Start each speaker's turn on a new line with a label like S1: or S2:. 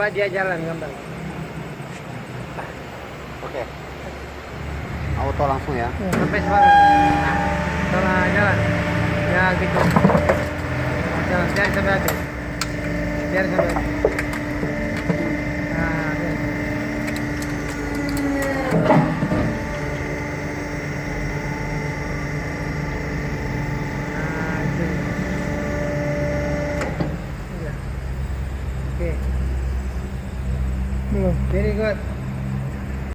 S1: coba dia jalan gambar.
S2: Oke. Auto langsung ya.
S1: Sampai sekarang. Nah, setelah jalan. Ya gitu. Jalan, biar sampai habis. Biar sampai habis. Nah, biar. Nah, itu. Iya. Oke. Belum. Very good.